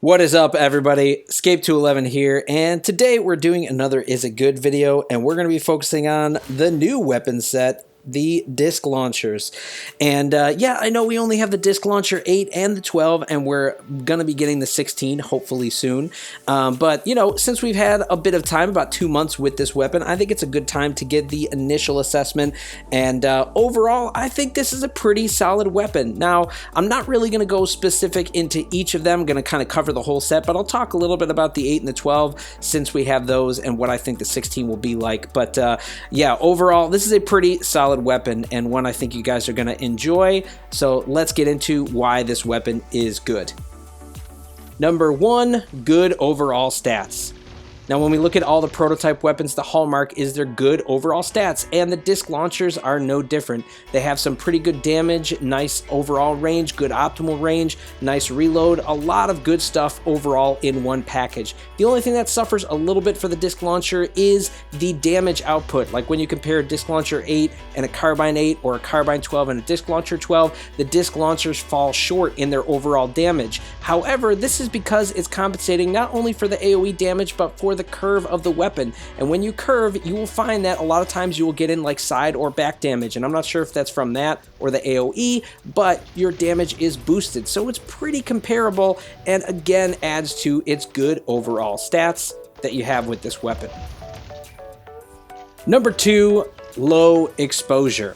What is up, everybody? Escape211 here, and today we're doing another Is It Good video, and we're going to be focusing on the new weapon set, the disc launchers. And yeah, I know we only have the disc launcher 8 and the 12, and we're going to be getting the 16 hopefully soon. But, you know, since we've had a bit of time, about 2 months with this weapon, I think it's a good time to get the initial assessment. And overall, I think this is a pretty solid weapon. Now, I'm not really going to go specific into each of them. I'm going to kind of cover the whole set, but I'll talk a little bit about the 8 and the 12 since we have those and what I think the 16 will be like. But yeah, overall, this is a pretty solid weapon and one I think you guys are going to enjoy. So let's get into why this weapon is good. Number 1, good overall stats. Now, when we look at all the prototype weapons, the hallmark is their good overall stats, and the disc launchers are no different. They have some pretty good damage, nice overall range, good optimal range, nice reload, a lot of good stuff overall in one package. The only thing that suffers a little bit for the disc launcher is the damage output. Like when you compare a disc launcher 8 and a carbine 8 or a carbine 12 and a disc launcher 12, the disc launchers fall short in their overall damage. However, this is because it's compensating not only for the AoE damage, but for the curve of the weapon. And when you curve, you will find that a lot of times you will get in like side or back damage, and I'm not sure if that's from that or the AoE, but your damage is boosted, so it's pretty comparable, and again adds to its good overall stats that you have with this weapon. Number 2, low exposure.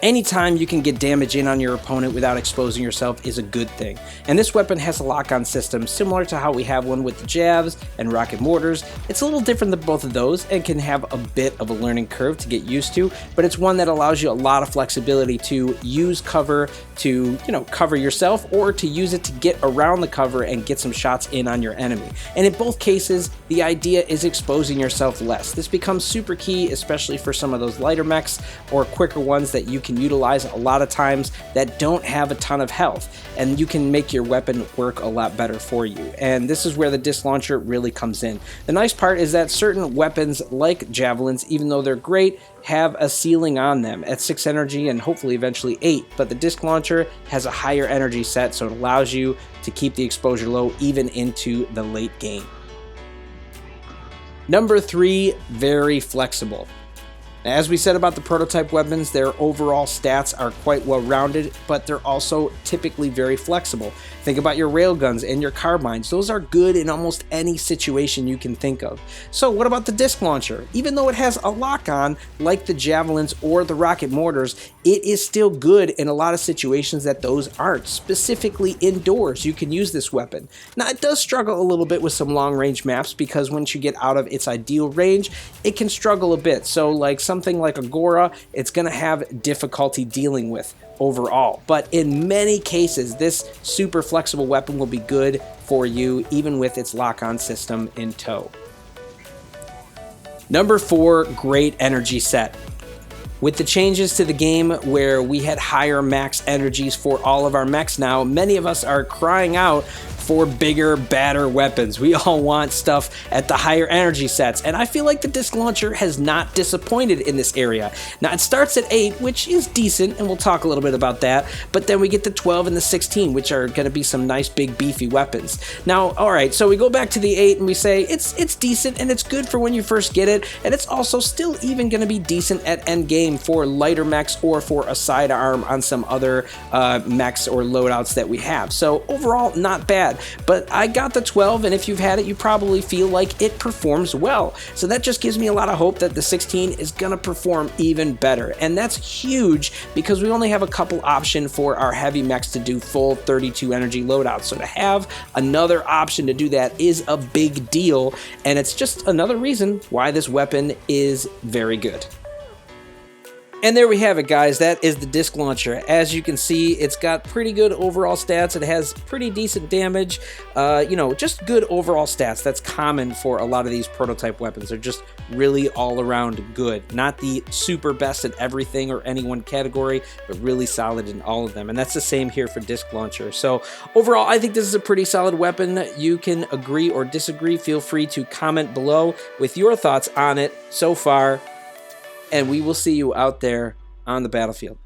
Anytime you can get damage in on your opponent without exposing yourself is a good thing. And this weapon has a lock-on system similar to how we have one with the jabs and rocket mortars. It's a little different than both of those and can have a bit of a learning curve to get used to, but it's one that allows you a lot of flexibility to use cover to, cover yourself, or to use it to get around the cover and get some shots in on your enemy. And in both cases, the idea is exposing yourself less. This becomes super key, especially for some of those lighter mechs or quicker ones that you can utilize a lot of times that don't have a ton of health, and you can make your weapon work a lot better for you. And this is where the disc launcher really comes in. The nice part is that certain weapons like javelins, even though they're great, have a ceiling on them at 6 energy and hopefully eventually 8, but the disc launcher has a higher energy set, so it allows you to keep the exposure low even into the late game. Number 3, very flexible. As we said about the prototype weapons, their overall stats are quite well rounded, but they're also typically very flexible. Think about your railguns and your carbines. Those are good in almost any situation you can think of. So what about the disc launcher? Even though it has a lock-on like the javelins or the rocket mortars, it is still good in a lot of situations that those aren't. Specifically indoors, you can use this weapon. Now, it does struggle a little bit with some long-range maps because once you get out of its ideal range, it can struggle a bit. So like something like Agora, it's going to have difficulty dealing with overall. But in many cases, this super flexible weapon will be good for you, even with its lock-on system in tow. Number 4, great energy set. With the changes to the game where we had higher max energies for all of our mechs now, many of us are crying out for bigger, badder weapons. We all want stuff at the higher energy sets, and I feel like the disc launcher has not disappointed in this area. Now, it starts at 8, which is decent, and we'll talk a little bit about that, but then we get the 12 and the 16, which are going to be some nice, big, beefy weapons. Now, alright, so we go back to the 8, and we say it's decent, and it's good for when you first get it, and it's also still even going to be decent at end game for lighter mechs or for a sidearm on some other mechs or loadouts that we have. So, overall, not bad. But I got the 12, and if you've had it, you probably feel like it performs well. So that just gives me a lot of hope that the 16 is going to perform even better. And that's huge because we only have a couple options for our heavy mechs to do full 32 energy loadouts. So to have another option to do that is a big deal, and it's just another reason why this weapon is very good. And there we have it, guys. That is the disc launcher. As you can see, it's got pretty good overall stats. It has pretty decent damage. Just good overall stats. That's common for a lot of these prototype weapons. They're just really all around good. Not the super best at everything or any one category, but really solid in all of them. And that's the same here for disc launcher. So overall, I think this is a pretty solid weapon. You can agree or disagree. Feel free to comment below with your thoughts on it so far. And we will see you out there on the battlefield.